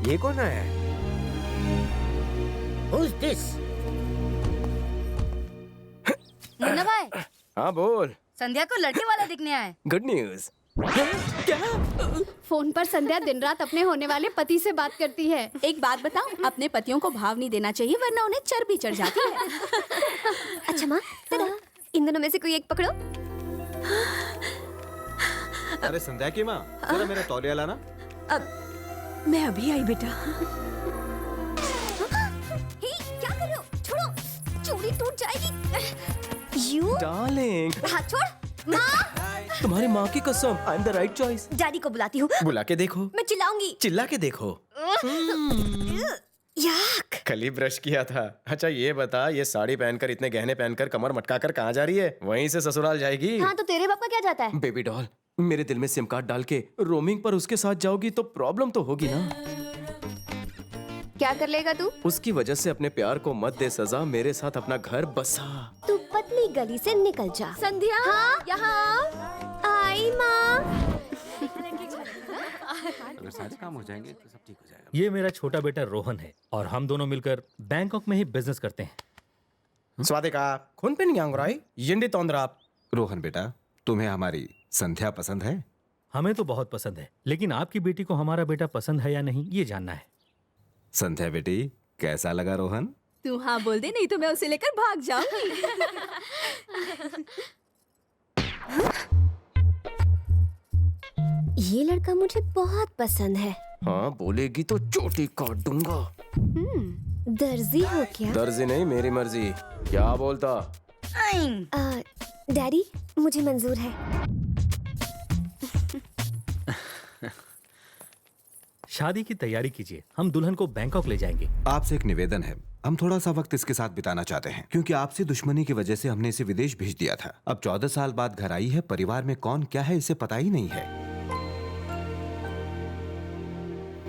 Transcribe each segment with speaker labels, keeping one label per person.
Speaker 1: ये कौन है?
Speaker 2: Who's this?
Speaker 3: मुन्ना भाई,
Speaker 1: हाँ बोल।
Speaker 3: संध्या को लड़के वाला दिखने आए।
Speaker 1: Good news. क्या?
Speaker 4: फोन पर संध्या दिन रात अपने होने वाले पति से बात करती है।
Speaker 5: एक बात बताओ, अपने पतियों को भाव नहीं देना चाहिए वरना उन्हें चर्बी चढ़ जाती है।
Speaker 4: अच्छा माँ, इन दोनों में से कोई एक पकड़ो।
Speaker 6: अरे संध्या की माँ, जरा मेरा तौलिया लाना।
Speaker 5: अब मैं अभी आई बेटा।
Speaker 4: हे, क्या कर रहे हो? छोड़ो, चूड़ी टूट जाएगी। यू
Speaker 1: डार्लिंग,
Speaker 4: हाथ छोड़। माँ,
Speaker 1: तुम्हारी माँ की कसम, I am the right choice.
Speaker 4: Daddy को बुलाती हूँ।
Speaker 1: बुला के देखो।
Speaker 4: मैं चिल्लाऊंगी।
Speaker 1: चिल्ला के देखो।
Speaker 4: याक।
Speaker 1: कल ही ब्रश किया था। अच्छा ये बता, ये साड़ी पहनकर, इतने गहने पहनकर, कमर मटका कर कहाँ जा रही है? वहीं से ससुराल जाएगी।
Speaker 4: हाँ तो तेरे बाप का क्या जाता है?
Speaker 1: बेबी डॉल, मेरे दिल में सिम कार्ड डाल के रोमिंग पर उसके साथ जाओगी तो प्रॉब्लम तो होगी ना।
Speaker 4: क्या कर लेगा तू?
Speaker 1: उसकी वजह से अपने प्यार को मत दे सजा, मेरे साथ अपना घर बसा।
Speaker 4: तू पतली गली से निकल जा। संध्या, हाँ? यहाँ आई माँ।
Speaker 6: अगर सारे काम हो जाएंगे तो सब ठीक हो जाएगा।
Speaker 2: ये मेरा छोटा बेटा रोहन है और हम दोनों मिलकर बैंकॉक में ही बिजनेस करते हैं।
Speaker 1: स्वादिका खून पे नहीं आंगराई यंडी तोंद्रा।
Speaker 6: रोहन बेटा, तुम्हें हमारी संध्या पसंद है?
Speaker 2: हमें तो बहुत पसंद है, लेकिन आपकी बेटी को हमारा बेटा पसंद है या नहीं ये जानना है।
Speaker 6: संध्या बेटी, कैसा लगा रोहन?
Speaker 5: तू हाँ बोल दे, नहीं तो मैं उसे लेकर भाग जाऊंगी।
Speaker 4: ये लड़का मुझे बहुत पसंद है।
Speaker 1: हाँ बोलेगी तो चोटी काट दूंगा।
Speaker 4: दर्जी हो क्या?
Speaker 1: दर्जी नहीं, मेरी मर्जी। क्या बोलता?
Speaker 4: डैडी, मुझे मंजूर है।
Speaker 2: शादी की तैयारी कीजिए, हम दुल्हन को बैंकॉक ले जाएंगे।
Speaker 6: आपसे एक निवेदन है, हम थोड़ा सा वक्त इसके साथ बिताना चाहते हैं क्योंकि आपसे दुश्मनी की वजह से हमने इसे विदेश भेज दिया था। अब 14 साल बाद घर आई है, परिवार में कौन क्या है इसे पता ही नहीं है।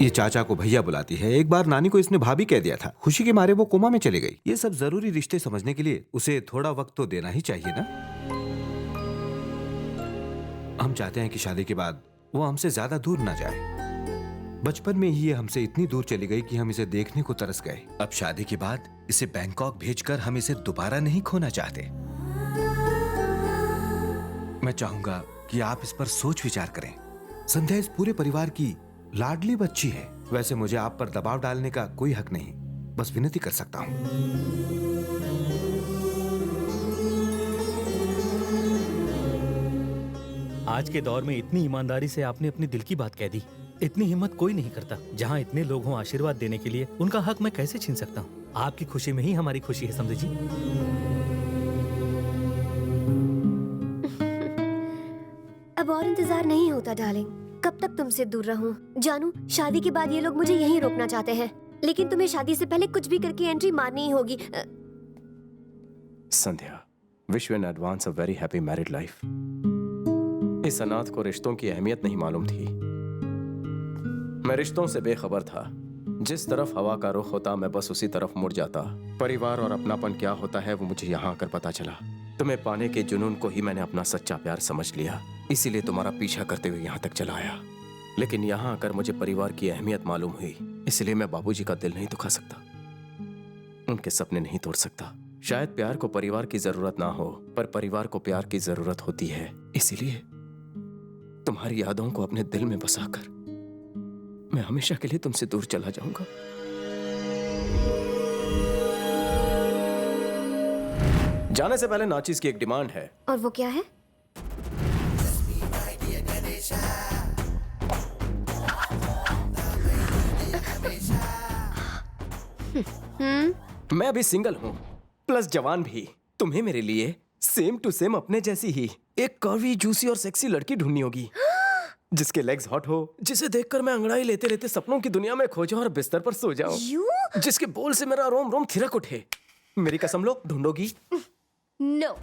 Speaker 6: ये चाचा को भैया बुलाती है, एक बार नानी को इसने भाभी कह दिया था। खुशी के मारे वो कोमा में चली गई। ये सब जरूरी रिश्ते समझने के लिए उसे थोड़ा वक्त तो देना ही चाहिए ना। हम चाहते हैं कि शादी के बाद वो हमसे ज्यादा दूर ना जाए। बचपन में ही ये हमसे इतनी दूर चली गई कि हम इसे देखने को तरस गए। अब शादी के बाद इसे बैंकॉक भेजकर हम इसे दोबारा नहीं खोना चाहते। मैं चाहूंगा कि आप इस पर सोच विचार करें। संध्या इस पूरे परिवार की लाडली बच्ची है। वैसे मुझे आप पर दबाव डालने का कोई हक नहीं, बस विनती कर सकता हूं।
Speaker 2: आज के दौर में इतनी ईमानदारी से आपने अपनी दिल की बात कह दी। इतनी हिम्मत कोई नहीं करता। जहाँ इतने लोग हों आशीर्वाद देने के लिए, उनका हक मैं कैसे छीन सकता हूँ? आपकी खुशी में ही हमारी खुशी है, समझे जी।
Speaker 4: अब और इंतजार नहीं होता डार्लिंग। कब तक तुमसे दूर रहूं? जानू, शादी के बाद ये लोग मुझे यहीं रोकना चाहते हैं, लेकिन तुम्हें शादी से पहले कुछ भी करके एंट्री मारनी ही होगी।
Speaker 1: Sandhya, wish you in advance a very happy married life. इस अनाथ को रिश्तों की अहमियत नहीं मालूम थी। मैं रिश्तों से बेखबर था। जिस तरफ हवा का रुख होता मैं बस उसी तरफ मुड़ जाता। परिवार और अपनापन क्या होता है वो मुझे यहाँ आकर पता चला। तुम्हें पाने के जुनून को ही मैंने अपना सच्चा प्यार समझ लिया, इसीलिए तुम्हारा पीछा करते हुए यहाँ तक चला आया। लेकिन यहाँ आकर मुझे परिवार की अहमियत मालूम हुई, इसलिए मैं बाबूजी का दिल नहीं दुखा सकता, उनके सपने नहीं तोड़ सकता। शायद प्यार को परिवार की जरूरत ना हो, पर परिवार को प्यार की जरूरत होती है। इसीलिए तुम्हारी यादों को अपने दिल में बसाकर मैं हमेशा के लिए तुमसे दूर चला जाऊंगा। जाने से पहले नाचिस की एक डिमांड है।
Speaker 4: और वो क्या है?
Speaker 1: मैं अभी सिंगल हूँ, प्लस जवान भी। तुम्हें मेरे लिए सेम टू सेम अपने जैसी ही एक कर्वी, जूसी और सेक्सी लड़की ढूंढनी होगी, जिसके लेग्स हॉट हो, जिसे देखकर मैं अंगड़ाई लेते लेते सपनों की दुनिया में खो जाऊं और बिस्तर पर सो जाऊं, जिसके बोल से मेरा रोम रोम थिरक उठे। मेरी कसम लो, ढूंढोगी?
Speaker 4: नो।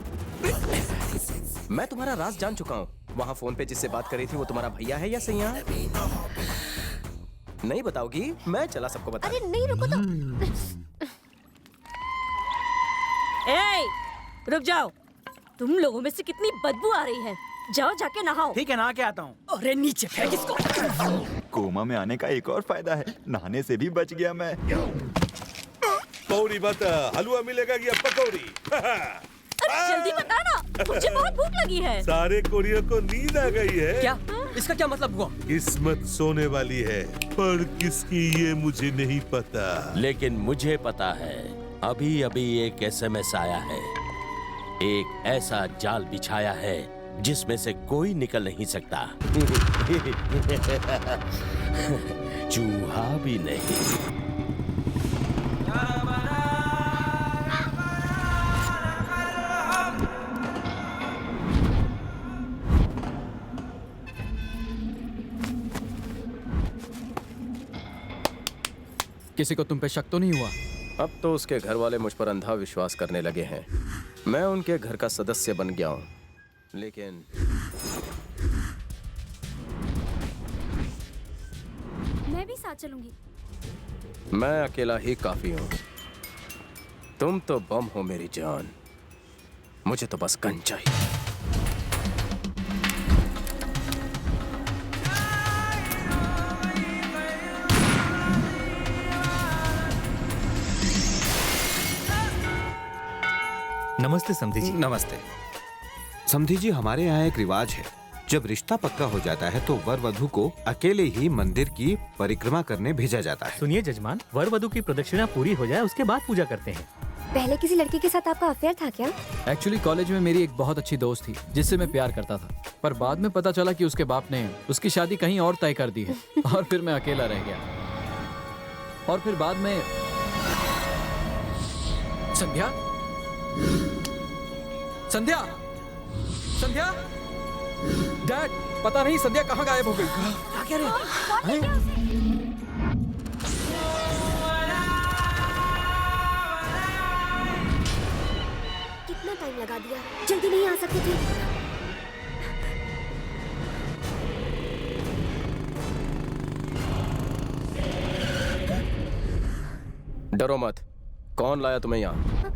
Speaker 1: मैं तुम्हारा राज जान चुका हूँ। वहाँ फोन पे जिससे बात करी थी वो तुम्हारा भैया है या सैया? नहीं बताओगी? मैं चला सबको बता।
Speaker 4: अरे नहीं, रुको तो।
Speaker 7: ए, रुक जाओ। तुम लोगों में से कितनी बदबू आ रही है। जाओ जाके नहाओ।
Speaker 8: ठीक है, नहा के आता हूँ।
Speaker 7: अरे नीचे फेंक इसको।
Speaker 8: कोमा में आने का एक और फायदा है, नहाने से भी बच गया मैं।
Speaker 9: पकौड़ी बता, हलवा मिलेगा या पकौड़ी?
Speaker 7: जल्दी बता ना, मुझे बहुत भूख लगी है।
Speaker 9: सारे कोरियर को नींद आ गई है।
Speaker 10: क्या? इसका क्या मतलब हुआ?
Speaker 9: किस्मत सोने वाली है, पर किसकी ये मुझे नहीं पता।
Speaker 11: लेकिन मुझे पता है, अभी अभी एक SMS आया है। एक ऐसा जाल बिछाया है जिसमें से कोई निकल नहीं सकता। चूहा भी नहीं।
Speaker 10: किसी को तुम पे शक तो नहीं हुआ?
Speaker 1: अब तो उसके घर वाले मुझ पर अंधा विश्वास करने लगे हैं। मैं उनके घर का सदस्य बन गया हूँ, लेकिन
Speaker 3: मैं भी साथ चलूंगी।
Speaker 1: मैं अकेला ही काफी हूँ। तुम तो बम हो मेरी जान, मुझे तो बस गन चाहिए।
Speaker 2: नमस्ते समधी जी।
Speaker 6: नमस्ते समधी जी, हमारे यहाँ एक रिवाज है, जब रिश्ता पक्का हो जाता है तो वर वधू को अकेले ही मंदिर की परिक्रमा करने भेजा जाता है।
Speaker 2: सुनिए जजमान, वर वधू की प्रदक्षिणा पूरी हो जाए उसके बाद पूजा करते हैं।
Speaker 4: पहले किसी लड़की के साथ आपका अफेयर था क्या?
Speaker 10: एक्चुअली कॉलेज में मेरी एक बहुत अच्छी दोस्त थी जिससे मैं प्यार करता था, पर बाद में पता चला कि उसके बाप ने उसकी शादी कहीं और तय कर दी है और फिर मैं अकेला रह गया। और फिर बाद में संध्या संध्या संध्या डैड, पता नहीं संध्या कहाँ गायब हो गई। क्या कह रहे हैं?
Speaker 4: कितना टाइम लगा दिया, जल्दी नहीं आ सकते थे?
Speaker 1: डरो मत। कौन लाया तुम्हें यहाँ?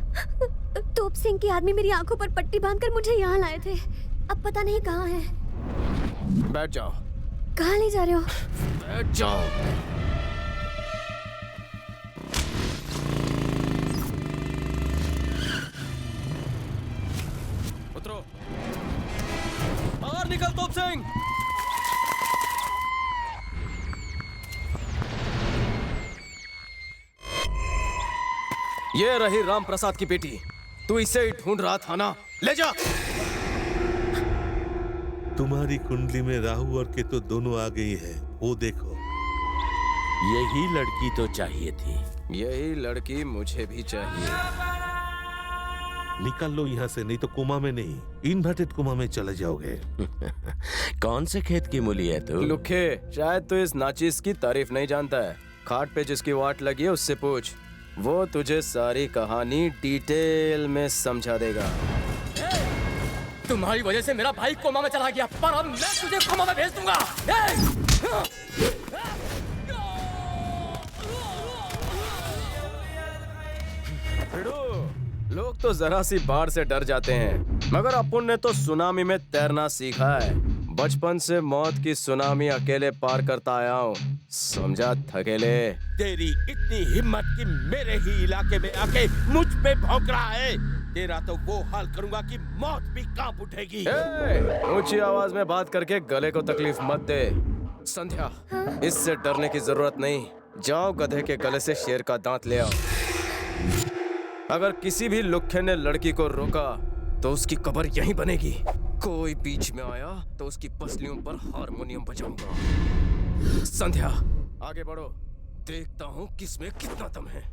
Speaker 4: तोप सिंह के आदमी मेरी आंखों पर पट्टी बांधकर मुझे यहाँ लाए थे। अब पता नहीं कहाँ है।
Speaker 1: बैठ जाओ।
Speaker 4: कहाँ ले जा रहे हो?
Speaker 1: बैठ जाओ। उतरो। बाहर निकल तोप सिंह। ये रही राम प्रसाद की बेटी। तू इसे ही ढूंढ रहा था ना? ले जा।
Speaker 9: तुम्हारी कुंडली में राहु और केतु दोनों आ गई है, वो देखो।
Speaker 11: यही लड़की तो चाहिए थी।
Speaker 1: यही लड़की मुझे भी चाहिए।
Speaker 9: निकल लो यहाँ से, नहीं तो कोमा में नहीं, इन्वर्टेड कोमा में चले जाओगे।
Speaker 11: कौन से खेत की मूली है तू?
Speaker 1: लुखे, शायद तो इस नाचिस की तारीफ नहीं जानता है। खाट पे जिसकी वाट लगी है उससे पूछ, वो तुझे सारी कहानी डिटेल में समझा देगा।
Speaker 10: तुम्हारी वजह से मेरा भाई कोमा में चला गया, पर अब मैं तुझे कोमा में भेज दूंगा।
Speaker 1: लोग तो जरा सी बाढ़ से डर जाते हैं, मगर अपुन ने तो सुनामी में तैरना सीखा है। बचपन से मौत की सुनामी अकेले पार करता आया हूँ, समझा थकेले।
Speaker 11: तेरी इतनी हिम्मत कि मेरे ही इलाके में आके मुझ पे भौंक रहा है। तेरा तो वो हाल करूंगा कि मौत भी कांप उठेगी।
Speaker 1: ऊंची आवाज में बात करके गले को तकलीफ मत दे। संध्या, इससे डरने की जरूरत नहीं। जाओ गधे के गले से शेर का दांत ले आओ। अगर किसी भी लुखे ने लड़की को रोका तो उसकी कब्र यहीं बनेगी। कोई बीच में आया तो उसकी पसलियों पर हारमोनियम बजाऊंगा। संध्या, आगे बढ़ो, देखता हूँ किसमें कितना दम है।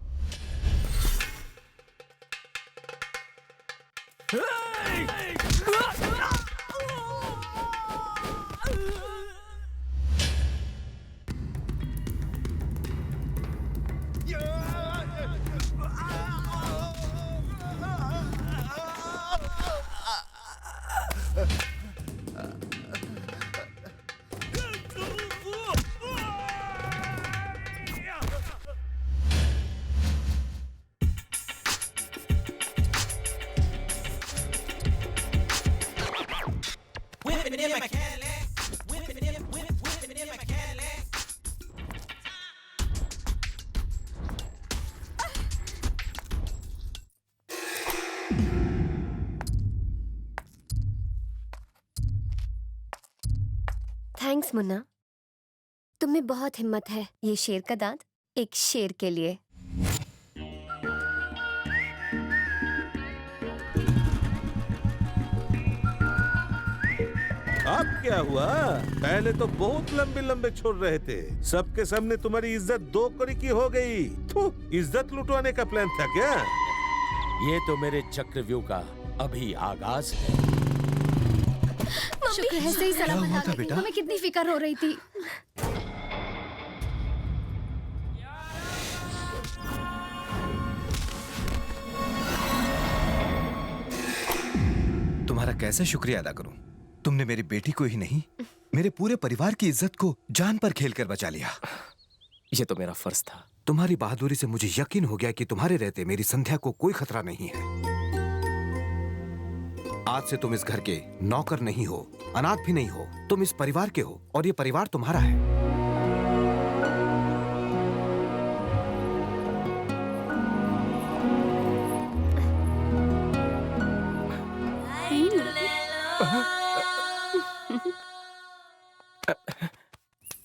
Speaker 4: थैंक्स मुन्ना, तुम में बहुत हिम्मत है। ये शेर का दांत एक शेर के लिए।
Speaker 9: अब क्या हुआ? पहले तो बहुत लंबे लंबे छोड़ रहे थे, सबके सामने तुम्हारी इज्जत दो कड़ी की हो गई। इज्जत लुटवाने का प्लान था क्या?
Speaker 11: ये तो मेरे चक्रव्यूह का अभी आगाज है।
Speaker 4: शुक्र है सही सलामत आ गई। हमें कितनी फिक्र हो रही थी।
Speaker 6: तुम्हारा कैसे शुक्रिया अदा करूं? तुमने मेरी बेटी को ही नहीं, मेरे पूरे परिवार की इज्जत को जान पर खेलकर बचा लिया।
Speaker 1: ये तो मेरा फर्ज था।
Speaker 6: तुम्हारी बहादुरी से मुझे यकीन हो गया कि तुम्हारे रहते मेरी संध्या को कोई खतरा नहीं है। आज से तुम इस घर के नौकर नहीं हो, अनाथ भी नहीं हो, तुम इस परिवार के हो और ये परिवार तुम्हारा है।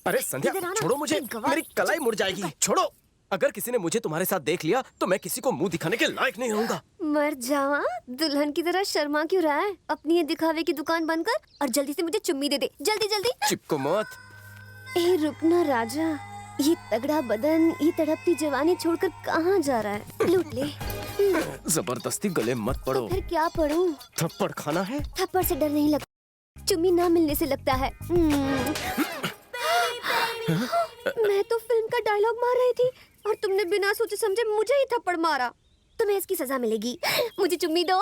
Speaker 1: अरे संध्या, छोड़ो मुझे, मेरी कलाई मुड़ जाएगी। छोड़ो। अगर किसी ने मुझे तुम्हारे साथ देख लिया तो मैं किसी को मुंह दिखाने के लायक नहीं रहूंगा।
Speaker 4: मर जावा, दुल्हन की तरह शर्मा क्यों रहा है? अपनी ये दिखावे की दुकान बंद कर और जल्दी से मुझे चुम्मी दे दे। जल्दी जल्दी।
Speaker 1: चिपको मत।
Speaker 4: ए रुकना राजा, ये तगड़ा बदन, ये तड़पती जवानी छोड़कर कहाँ जा रहा है? लूट ले।
Speaker 1: जबरदस्ती गले मत पड़ो।
Speaker 4: फिर क्या पढ़ूं?
Speaker 1: थप्पड़ खाना है?
Speaker 4: थप्पड़ से डर नहीं लगता, चुम्मी ना मिलने से लगता है। मैं तो फिल्म का डायलॉग मार रही थी और तुमने बिना सोचे समझे मुझे ही थप्पड़ मारा। तुम्हें इसकी सजा मिलेगी। मुझे चुम्मी दो।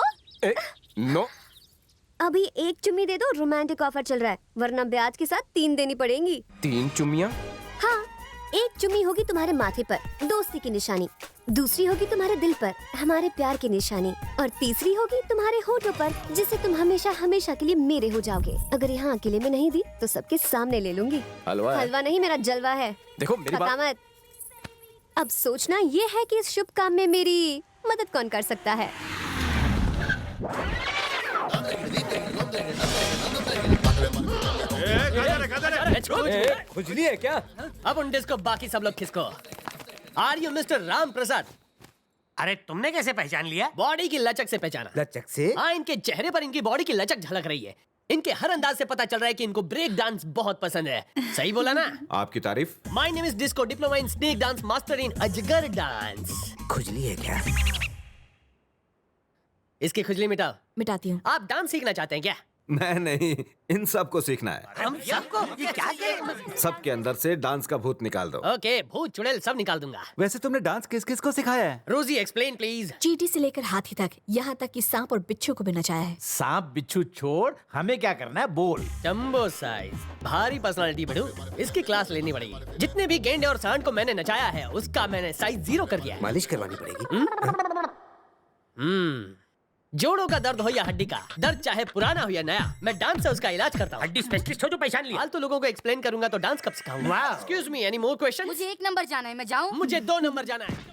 Speaker 1: नो।
Speaker 4: अभी एक चुम्मी दे दो, रोमांटिक ऑफर चल रहा है, वरना ब्याज के साथ 3 देनी पड़ेंगी।
Speaker 1: 3 चुम्मियाँ?
Speaker 4: हाँ, एक चुम्मी होगी तुम्हारे माथे पर, दोस्ती की निशानी। दूसरी होगी तुम्हारे दिल पर, हमारे प्यार की निशानी। और तीसरी होगी तुम्हारे होठों पर, जिससे तुम हमेशा हमेशा के लिए मेरे हो जाओगे। अगर यहाँ अकेले में नहीं दी तो सबके सामने ले लूंगी।
Speaker 1: हलवा है।
Speaker 4: हलवा नहीं, मेरा जलवा है।
Speaker 1: देखो मेरी बात
Speaker 4: मत। अब सोचना ये है कि इस शुभ काम में मेरी मदद कौन कर सकता है।
Speaker 1: खुजली है क्या?
Speaker 12: अब उन डिस्को बाकी सब लोग खिसको। Are you mister Ram Prasad? अरे तुमने कैसे पहचान लिया? बॉडी की लचक से पहचाना।
Speaker 13: लचक से?
Speaker 12: हाँ, इनके चेहरे पर इनकी बॉडी की लचक झलक रही है। इनके हर अंदाज से पता चल रहा है कि इनको ब्रेक डांस बहुत पसंद है। सही बोला ना?
Speaker 6: आपकी तारीफ।
Speaker 12: My name is disco, diploma in snake dance, master in अजगर डांस।
Speaker 13: खुजली है क्या?
Speaker 12: इसकी खुजली मिटाओ।
Speaker 5: मिटाती हूँ।
Speaker 12: आप डांस सीखना चाहते हैं क्या?
Speaker 6: मैं नहीं, इन सबको सीखना है।
Speaker 12: हम सबको? ये क्या है?
Speaker 6: सबके अंदर से डांस का भूत निकाल दो।
Speaker 12: ओके, भूत चुड़ैल सब निकाल दूंगा।
Speaker 13: वैसे तुमने डांस किस किस को सिखाया है?
Speaker 12: रोजी एक्सप्लेन प्लीज।
Speaker 5: चींटी से लेकर हाथी तक, यहाँ तक कि सांप और बिच्छू को भी नचाया है।
Speaker 13: सांप बिच्छू छोड़, हमें क्या करना है बोल।
Speaker 12: जंबो साइज, भारी पर्सनालिटी बड़ू, इसकी क्लास लेनी पड़ेगी। जितने भी गेंडे और सांड को मैंने नचाया है उसका मैंने साइज 0 कर दिया है।
Speaker 13: मालिश करवानी पड़ेगी।
Speaker 12: जोड़ों का दर्द हो या हड्डी का दर्द, चाहे पुराना हो या नया, मैं डांस से उसका इलाज करता हूँ। हड्डी स्पेशलिस्ट हो जो पहचान लिया। फालतू लोगों को एक्सप्लेन करूंगा तो डांस कब सिखाऊंगा? Excuse me, any more question?
Speaker 3: मुझे 1 नंबर जाना है, मैं जाऊँ?
Speaker 12: मुझे 2 नंबर जाना है।